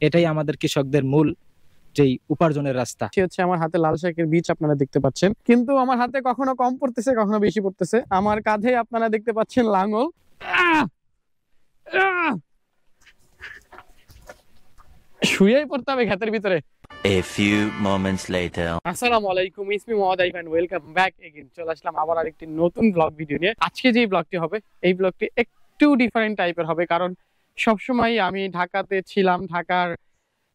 এটাই আমাদের কৃষকদের মূল যেই উপার্জনের রাস্তা। হচ্ছে আমার হাতে লাল শাকের বীজ আপনারা দেখতে পাচ্ছেন, কিন্তু আমার হাতে কখনো কম পড়তেছে কখনো বেশি পড়তেছে। আমার কাঁধে আপনারা দেখতে পাচ্ছেন লাঙল। শুয়েই পড়তে হবে ক্ষেতের ভিতরে। A few moments later. আসসালামু আলাইকুম, ইসমি Mohammad Arif and welcome back again. চলে আসলাম আবার আরেকটি নতুন ব্লগ ভিডিও নিয়ে। আজকে যে ব্লগটি হবে এই ব্লগটি একটু ডিফারেন্ট টাইপের হবে, কারণ সবসময় আমি ঢাকাতে ছিলাম, ঢাকার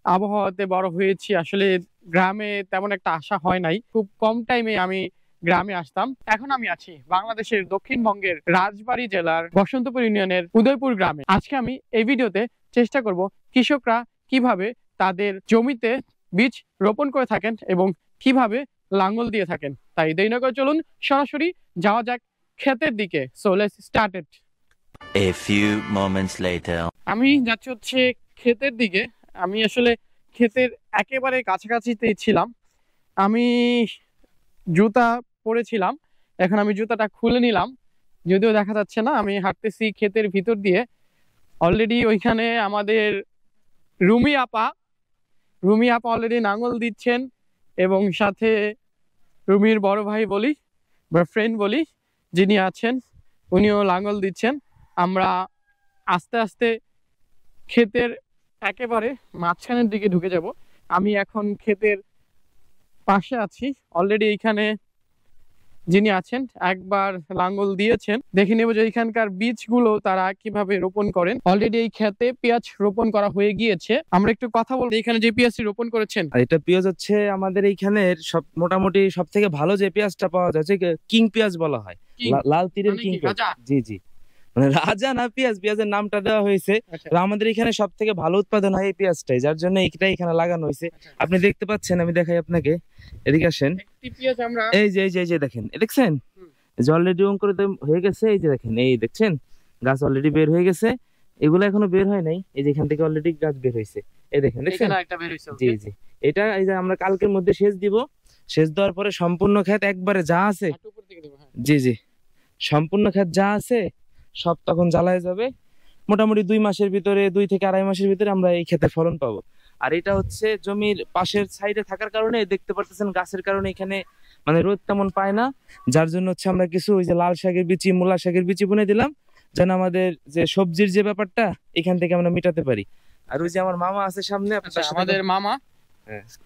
আবহাওয়াতে বড় হয়েছি। আসলে গ্রামে তেমন একটা আসা হয় নাই, খুব কম টাইমে আমি গ্রামে আসতাম। এখন আমি আছি বাংলাদেশের দক্ষিণবঙ্গের রাজবাড়ী জেলার বসন্তপুর ইউনিয়নের উদয়পুর গ্রামে। আজকে আমি এই ভিডিওতে চেষ্টা করব কৃষকরা কিভাবে তাদের জমিতে বীজ রোপণ করে থাকেন এবং কিভাবে লাঙ্গল দিয়ে থাকেন। তাই দেরি না করে চলুন সরাসরি যাওয়া যাক ক্ষেতের দিকে। So let's start it. A few moments later. আমি যাচ্ছি হচ্ছে ক্ষেতের দিকে। আমি আসলে ক্ষেতের একেবারে কাছাকাছিতেই ছিলাম। আমি জুতা পরেছিলাম, এখন আমি জুতাটা খুলে নিলাম, যদিও দেখা যাচ্ছে না। আমি হাঁটতেছি ক্ষেতের ভিতর দিয়ে। অলরেডি ওইখানে আমাদের রুমি আপা অলরেডি নাঙ্গল দিচ্ছেন, এবং সাথে রুমির বড় ভাই বলি বা ফ্রেন্ড বলি যিনি আছেন, উনিও লাঙ্গল দিচ্ছেন। আমরা আস্তে আস্তে ক্ষেতের একেবারে মাঝখানের দিকে ঢুকে যাব। আমি এখন ক্ষেতের পাশে আছি। অলরেডি এইখানে যিনি আছেন একবার লাঙ্গল দিয়েছেন, দেখে নেব যে এখানকার বীজগুলো তারা কিভাবে রোপণ করেন। অলরেডি এই ক্ষেতে পেঁয়াজ রোপণ করা হয়ে গিয়েছে। আমরা একটু কথা বলবো এখানে যে পেঁয়াজটি রোপণ করেছেন। আর এটা পেঁয়াজ হচ্ছে আমাদের এইখানের মোটামুটি সব থেকে ভালো যে পেঁয়াজটা পাওয়া যায় কিং পেঁয়াজ বলা হয়। লাল তীরের কিং পেঁয়াজ। জি জি, মানে রাজা না, পেঁয়াজের নামটা দেওয়া হয়েছে। আমাদের এখানে সব থেকে ভালো উৎপাদন হয় এই পেঁয়াজটাই, যার জন্য এইটাই এখানে লাগানো হয়েছে। আপনি দেখতে পাচ্ছেন, আমি দেখাই আপনাকে, এদিকে আসেন। এই যে দেখেন, দেখছেন যে অলরেডি অঙ্কুর হয়ে গেছে। এই যে দেখেন, এই দেখছেন গাছ অলরেডি বের হয়ে গেছে। এগুলো এখনো বের হয় নাই, এই যে এখান থেকে অলরেডি গাছ বের হয়েছে। এই দেখেন, দেখছেন? জি জি, এটা এই যে আমরা কালকের মধ্যে সেচ দিব। সেচ দেওয়ার পরে সম্পূর্ণ ক্ষেত একবারে যা আছে, জি জি, সম্পূর্ণ ক্ষেত যা আছে সব তখন জ্বালায় যাবে। মোটামুটি 2 মাসের ভিতরে, 2 থেকে আড়াই মাসের ভিতরে আমরা এই ক্ষেতে ফলন পাবো। আর এটা হচ্ছে জমির পাশের সাইডে থাকার কারণে দেখতে পাচ্ছেন গাছের কারণে এখানে মানে রোদ তেমন পায় না, যার জন্য হচ্ছে আমরা কিছু ওই যে লাল শাকের বিচি, মূলা শাকের বিচি বুনে দিলাম, যেন আমাদের যে সবজির যে ব্যাপারটা এখান থেকে আমরা মিটাতে পারি। আর ওই যে আমার মামা আছে সামনে, আমাদের মামা।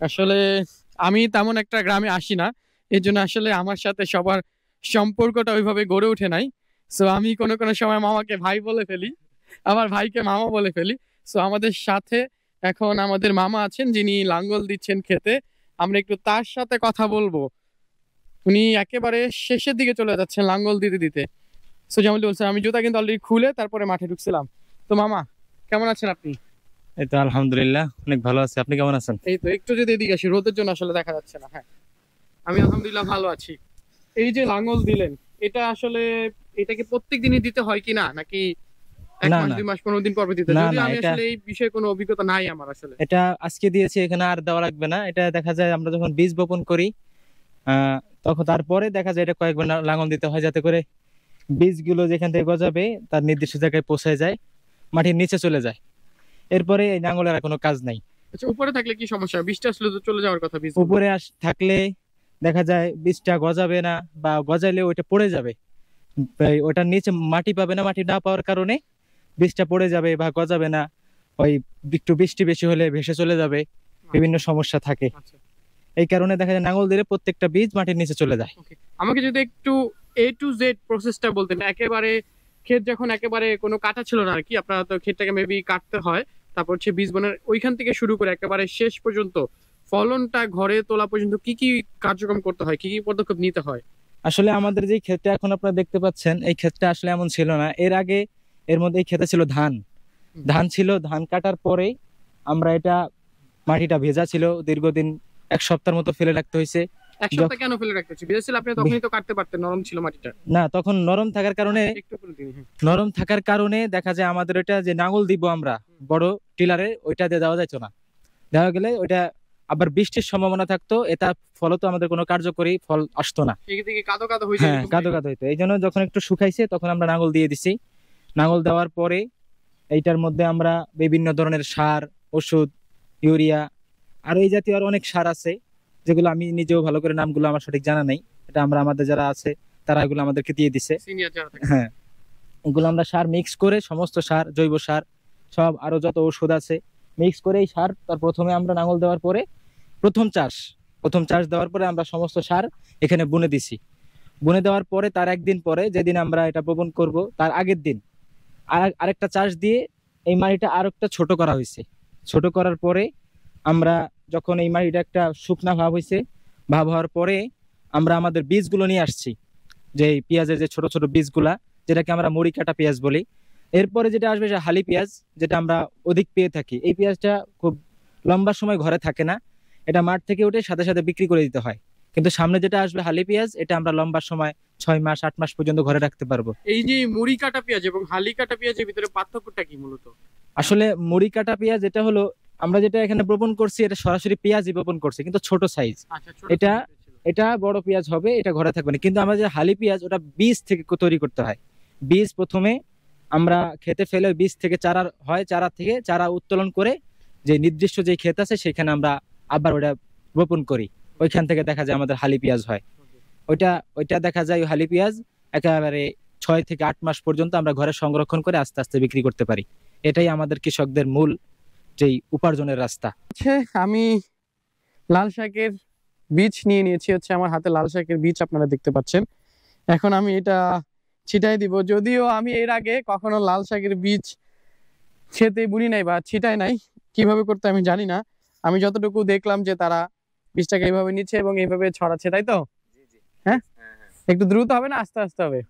আসলে আমি তেমন একটা গ্রামে আসি না, এই জন্য আসলে আমার সাথে সবার সম্পর্কটা ওইভাবে গড়ে ওঠে নাই। সো আমি কোনো সময় মামাকে ভাই বলে ফেলি, আমার ভাইকে মামা বলে ফেলি। সো আমাদের সাথে এখন আমাদের মামা আছেন যিনি লাঙ্গল দিচ্ছেন ক্ষেতে। আমরা একটু তার সাথে কথা বলবো। উনি একেবারে শেষের দিকে চলে যাচ্ছেন লাঙ্গল দিতে দিতে। সো যেমন বলছেন, আমি জুতা কিন্তু অলরেডি খুলে তারপরে মাঠে ঢুকছিলাম। তো মামা কেমন আছেন আপনি? এই তো আলহামদুলিল্লাহ, অনেক ভালো আছি। আপনি কেমন আছেন? এই তো একটু যদি এদিকে আসি, রোদের জন্য আসলে দেখা যাচ্ছে না। হ্যাঁ, আমি আলহামদুলিল্লাহ ভালো আছি। এই যে লাঙ্গল দিলেন, এটা আসলে এটাকে প্রত্যেক দিনই দিতে হয় কিনা, নাকি 1 মাস 2 মাস 15 দিন পর দিতে? যদি আমি আসলে এই বিষয়ে কোনো অভিজ্ঞতা নাই আমার আসলে। এটা আজকে দিয়েছি, এখানে আর দেওয়া লাগবে না। এটা দেখা যায় আমরা যখন বীজ বপন করি তখন তারপরে দেখা যায় এটা কয়েকবার লাঙ্গল দিতে হয়, যাতে করে বীজগুলো যেখান থেকে গজাবে তার নির্দিষ্ট জায়গায় পৌঁছে যায়, মাটির নিচে চলে যায়। এরপরে এই লাঙ্গলের আর কোনো কাজ নাই। আচ্ছা, উপরে থাকলে কি সমস্যা? বীজটা আসলে তো চলে যাওয়ার কথা। বীজ উপরে থাকলে দেখা যায় বীজটা গজাবে না, বা গজাইলে ওইটা পড়ে যাবে, ওটার নিচে মাটি পাবে না। মাটি না পাওয়ার কারণে বীজটা পড়ে যাবে বা গজাবে না। ওই একটু বৃষ্টি বেশি হলে ভেসে চলে যাবে, বিভিন্ন সমস্যা থাকে। এই কারণে দেখা যায় লাঙ্গল দিলে প্রত্যেকটা বীজ মাটির নিচে চলে যায়। আমাকে যদি একটু A to Z প্রসেসটা বলতেন। একেবারে ক্ষেত যখন একেবারে কোনো কাটা ছিল না আর কি, আপনারা তো ক্ষেতটাকে মেবি কাটতে হয়, তারপর হচ্ছে বীজ বোনার ওইখান থেকে শুরু করে একেবারে শেষ পর্যন্ত ফলনটা ঘরে তোলা পর্যন্ত কি কি কার্যক্রম করতে হয়, কি কি পদক্ষেপ নিতে হয়? আসলে আমাদের যে ক্ষেতটা এখন আপনারা দেখতে পাচ্ছেন, এই ক্ষেতটা আসলে এমন ছিল না এর আগে। এর মধ্যে এই ক্ষেতে ছিল ধান ছিল। ধান কাটার পরে আমরা এটা, মাটিটা ভেজা ছিল দীর্ঘদিন, 1 সপ্তাহের মতো ফেলে রাখতে হয়েছে। 1 সপ্তাহ কেন ফেলে রাখতে হচ্ছে? ভেজা ছিল, আপনি তখনই তো কাটতে পারতেন, নরম ছিল মাটিটা। না, তখন নরম থাকার কারণে দেখা যায় আমাদের ওইটা যে নাঙ্গল দিব আমরা বড় টিলারে, ওইটা দিয়ে দেওয়া যাইতো না। দেওয়া গেলে ওইটা আবার বৃষ্টির সম্ভাবনা থাকতো, এটা ফলত আমাদের কোনো কার্যকরী ফল আসতো না। হ্যাঁ, কাদো হইতো। এই জন্য যখন একটু শুকাইছে তখন আমরা নাঙ্গল দিয়ে দিছি। নাঙ্গল দেওয়ার পরে এইটার মধ্যে আমরা বিভিন্ন ধরনের সার, ওষুধ ইউরিয়া, আর এই জাতীয় আর অনেক সার আছে যেগুলো আমি নিজেও ভালো করে নামগুলো আমার সঠিক জানা নেই। এটা আমরা আমাদের যারা আছে তারা এগুলো আমাদেরকে দিয়ে দিছে। হ্যাঁ, এগুলো আমরা সার মিক্স করে, সমস্ত সার, জৈব সার সব, আরো যত ওষুধ আছে মিক্স করে এই সার, তার প্রথমে আমরা নাঙল দেওয়ার পরে প্রথম চাষ দেওয়ার পরে আমরা সমস্ত সার এখানে বুনে দিছি। বুনে দেওয়ার পরে তার একদিন পরে, যেদিন আমরা এটা বপন করব তার আগের দিন আরেকটা চাষ দিয়ে এই মাটিটা আরেকটা ছোট করা হয়েছে। ছোট করার পরে আমরা যখন এই মাটিটা একটা শুকনা ভাব হয়েছে, ভাব হওয়ার পরে আমরা আমাদের বীজগুলো নিয়ে আসছি, যে পেঁয়াজের যে ছোট ছোট বীজগুলা, যেটাকে আমরা মুড়ি কাটা পেঁয়াজ বলি। এরপরে যেটা আসবে সেটা হালি পেঁয়াজ, যেটা আমরা অধিক পেয়ে থাকি। এই পেঁয়াজটা খুব লম্বা সময় ঘরে থাকে না, এটা মাঠ থেকে উঠে সাথে সাথে বিক্রি করে দিতে হয়। কিন্তু সামনে যেটা আসবে হালি পেঁয়াজ, এটা আমরা লম্বা সময় 6 মাস 8 মাস পর্যন্ত ঘরে রাখতে পারবো। এই যে মুড়ি কাটা পেঁয়াজ এবং হালি কাটা পেঁয়াজের ভিতরে পার্থক্যটা কি মূলত? আসলে মুড়ি কাটা পেঁয়াজ এটা হলো, আমরা যেটা এখানে বপন করছি এটা সরাসরি পেঁয়াজই বপন করছি, কিন্তু ছোট সাইজ। এটা বড় পেঁয়াজ হবে, এটা ঘরে থাকবে না। কিন্তু আমরা যে হালি পেঁয়াজ, ওটা বীজ থেকে তৈরি করতে হয়। বীজ প্রথমে আমরা খেতে ফেলে বীজ থেকে চারা হয়, চারা থেকে চারা উত্তোলন করে যে নির্দিষ্ট যে ক্ষেত আছে সেখানে আমরা আবার ওটা বপন করি। ওইখান থেকে দেখা যায় আমাদের হালি পেঁয়াজ হয়। ওইটা দেখা যায় হালি পেঁয়াজ একেবারে 6 থেকে 8 মাস পর্যন্ত আমরা ঘরে সংরক্ষণ করে আস্তে আস্তে বিক্রি করতে পারি। এটাই আমাদের কৃষকদের মূল যেই উপার্জনের রাস্তা। আমি লাল শাকের বীজ নিয়ে নিয়েছি, হচ্ছে আমার হাতে লাল শাকের বীজ আপনারা দেখতে পাচ্ছেন। এখন আমি এটা ছিটাই দিব। যদিও আমি এর আগে কখনো লাল শাকের বীজ খেতে বুনি নাই বা ছিটাই নাই, কিভাবে করতে আমি জানি না। আমি যতটুকু দেখলাম যে তারা বীজটাকে এইভাবে নিচ্ছে এবং এইভাবে ছড়াচ্ছে, তাই তো? হ্যাঁ, একটু দ্রুত হবে না আস্তে আস্তে হবে?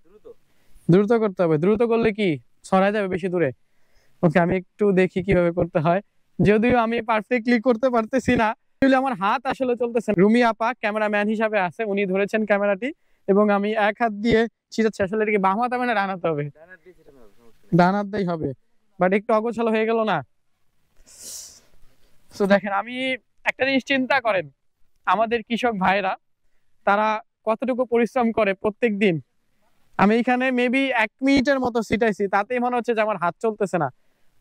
দ্রুত করতে হবে। দ্রুত করলে কি ছড়ায় যাবে বেশি দূরে? ওকে, আমি একটু দেখি কিভাবে করতে হয়, যদিও আমি পারফেক্টলি করতে পারতেছি না। আমার হাত আসলে চলতেছে। রুমি আপা ক্যামেরাম্যান হিসাবে আছে, উনি ধরেছেন ক্যামেরাটি এবং আমি এক হাত দিয়ে ছিটাচ্ছি। আসলে এটাকে বাম হাতে মানে ডান হাতে হবে? ডান হাতেই হবে, বাট একটু অগোছালো হয়ে গেল না? তো দেখেন, আমি একটা জিনিস চিন্তা করেন, আমাদের কৃষক ভাইরা তারা কতটুকু পরিশ্রম করে প্রত্যেক দিন। আমি এখানে মেবি 1 মিনিটের মতো ছিটাইছি, তাতেই মনে হচ্ছে যে আমার হাত চলতেছে না।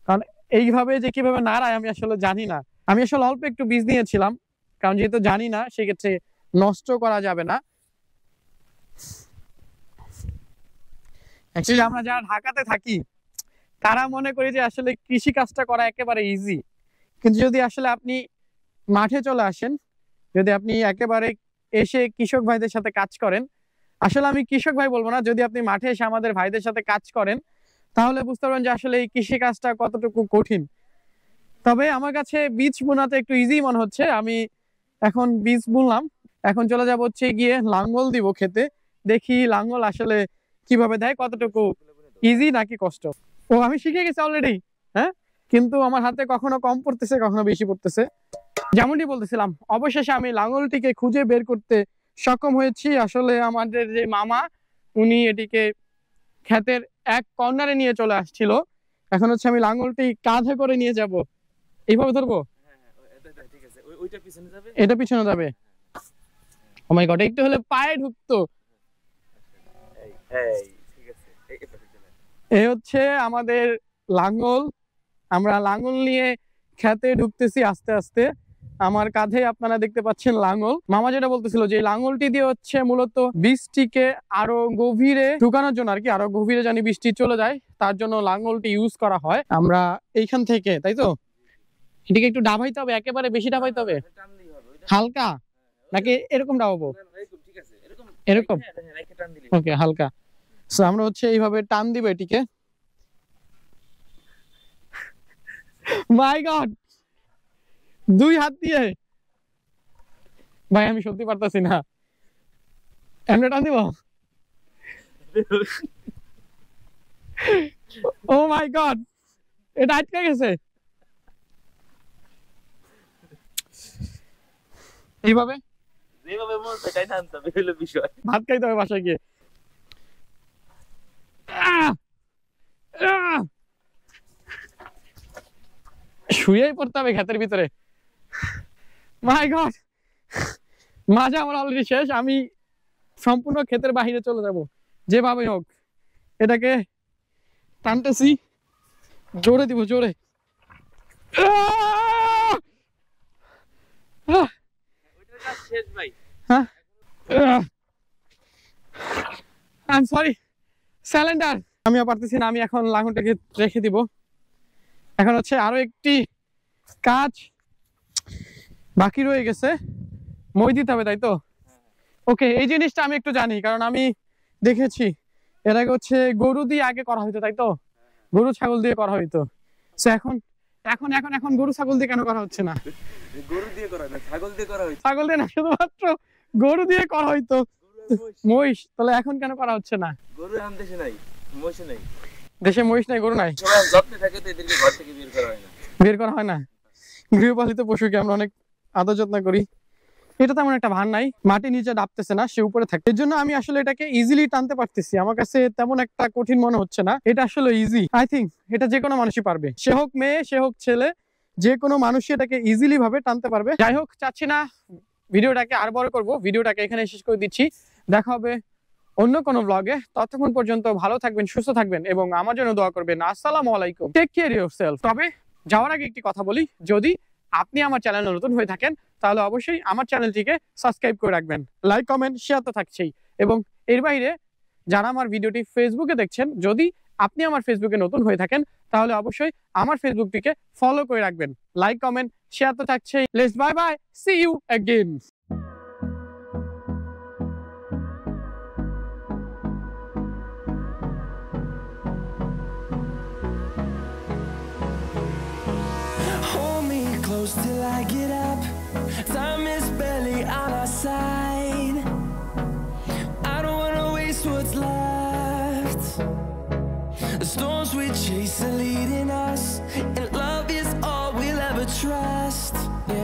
কারণ এইভাবে যে কিভাবে নাড়ায় আমি আসলে জানি না। আমি আসলে অল্প একটু বীজ নিয়েছিলাম, কারণ যেহেতু জানি না সেক্ষেত্রে নষ্ট করা যাবে না। অ্যাকচুয়ালি আমরা যারা ঢাকাতে থাকি তারা মনে করি যে আসলে কৃষি কাজটা করা একেবারে ইজি, কিন্তু যদি আসলে আপনি মাঠে চলে আসেন, যদি আপনি একেবারে এসে কৃষক ভাইদের সাথে কাজ করেন, আসলে আমি কৃষক ভাই বলবো না, যদি আপনি মাঠে এসে আমাদের ভাইদের সাথে কাজ করেন তাহলে বুঝতে পারবেন যে আসলে এই কৃষি কাজটা কতটুকু কঠিন। তবে আমার কাছে বীজ বোনাতে একটু ইজি মনে হচ্ছে। আমি এখন বীজ বুনলাম, এখন চলে যাব হচ্ছে গিয়ে লাঙ্গল দিব খেতে, দেখি লাঙ্গল আসলে কিভাবে দেয়, কতটুকু ইজি নাকি কষ্ট। ও, আমি শিখে গেছি অলরেডি। হ্যাঁ, কিন্তু আমার হাতে কখনো কম পড়তেছে, কখনো বেশি পড়তেছে। যেমনটি বলতেছিলাম, অবশেষে আমি লাঙ্গলটিকে খুঁজে বের করতে সক্ষম হয়েছি। আসলে আমাদের যে মামা, উনি এটিকে ক্ষেতের এক কর্নারে নিয়ে চলে আসছিল। এখন হচ্ছে আমি লাঙ্গলটি কাঁধে করে নিয়ে যাব। এইভাবে ধরবো? এটা পিছনে যাবে? ও মাই গড, একটু হলে পায়ে ঢুকতো। এই হচ্ছে আমাদের লাঙ্গল। আমরা লাঙ্গল নিয়ে খেতে ঢুকতেছি আস্তে আস্তে। আমার কাঁধে আপনারা দেখতে পাচ্ছেন লাঙ্গল। মামা যেটা বলতেছিল যে লাঙ্গলটি দিয়ে হচ্ছে মূলত বীজটিকে আরো গভীরে ঢুকানোর জন্য, আর কি আরো গভীরে জানি বীজটি চলে যায়, তার জন্য লাঙ্গলটি ইউজ করা হয়। আমরা এইখান থেকে, তাই তো, এটিকে একটু ডাবাইতে হবে, একেবারে বেশি ডাবাইতে হবে? হালকা নাকি এরকম ডাবাবো? এরকম? ওকে, হালকা। সো আমরা হচ্ছে এইভাবে টান দিব এটিকে। মাই গড, 2 হাত দিয়ে! ভাই আমি সত্যি পারতাছি না। এমনি টান দিব? ও মাই গড, এটা আটকে গেছে। এইভাবে ভাত খাইতে হবে বাসায় গিয়ে। শুয়েই পড়তে হবে ক্ষেতের ভিতরে। মাই গড, মাঝে আমার অলরেডি শেষ। আমি সম্পূর্ণ ক্ষেতের বাহিরে চলে যাব যেভাবে হোক। এটাকে টানতেছি, জোরে দিব, জোরে। I am sorry surrender. আমি আর পারতেছি না, আমি এখন লাঙলটাকে রেখে দিব। এখন হচ্ছে আরো একটি কাজ বাকি রয়ে গেছে, মই দিতে হবে, তাই তো? ওকে, এই জিনিসটা আমি একটু জানি, কারণ আমি দেখেছি এর আগে হচ্ছে গরু দিয়ে আগে করা হইতো, তাই তো? গরু ছাগল দিয়ে করা হইতো। সো এখন এখন এখন এখন গরু ছাগল দিয়ে কেন করা হচ্ছে না? গরু দিয়ে করা না, ছাগল দিয়ে করা হয়েছে। ছাগল দিয়ে না, শুধুমাত্র গরু দিয়ে করা হইতো, মহিষ। তাহলে এখন কেন করা হচ্ছে না? গরু এখন দেশে নাই, মহিষ নাই। দেশে মহিষ নাই, গরু নাই, সবাই যত্নে থাকে তো এদেরকে ঘর থেকে বের করা হয় না। বের করা হয় না। গৃহপালিত পশুকে আমরা অনেক আদর যত্ন করি। এটা তেমন একটা ভার নাই, মাটি নিচে ডাবতেছে না, সে উপরে থাকে। এর জন্য আমি আসলে এটাকে ইজিলি টানতে পারতেছি, আমার কাছে তেমন একটা কঠিন মনে হচ্ছে না। এটা আসলে ইজি, আই থিঙ্ক এটা যে কোনো মানুষই পারবে, সে হোক মেয়ে সে হোক ছেলে, যে কোনো মানুষই এটাকে ইজিলি ভাবে টানতে পারবে। যাই হোক, চাচ্ছি না ভিডিওটাকে আর বড় করব, ভিডিওটাকে এখানে শেষ করে দিচ্ছি। দেখা হবে অন্য কোনো ব্লগে। ততক্ষণ পর্যন্ত ভালো থাকবেন, সুস্থ থাকবেন এবং আমার জন্য দোয়া করবেন। আসসালামু আলাইকুম, টেক কেয়ার ইয়োরসেলফ। তবে যাওয়ার আগে একটি কথা বলি, যদি আপনি আমার চ্যানেলে নতুন হয়ে থাকেন তাহলে অবশ্যই আমার চ্যানেলটিকে সাবস্ক্রাইব করে রাখবেন। লাইক কমেন্ট শেয়ার তো থাকছেই, এবং এর বাইরে যারা আমার ভিডিওটি ফেসবুকে দেখছেন, যদি আপনি আমার ফেসবুকে নতুন হয়ে থাকেন তাহলে অবশ্যই আমার ফেসবুকটিকে ফলো করে রাখবেন। লাইক কমেন্ট শেয়ার তো থাকছেই। Let's bye bye, see you again. Close till I get up. Time is barely on our side. I don't wanna waste what's left. The storms we chase are leading us, and love is all we'll ever trust. Yeah.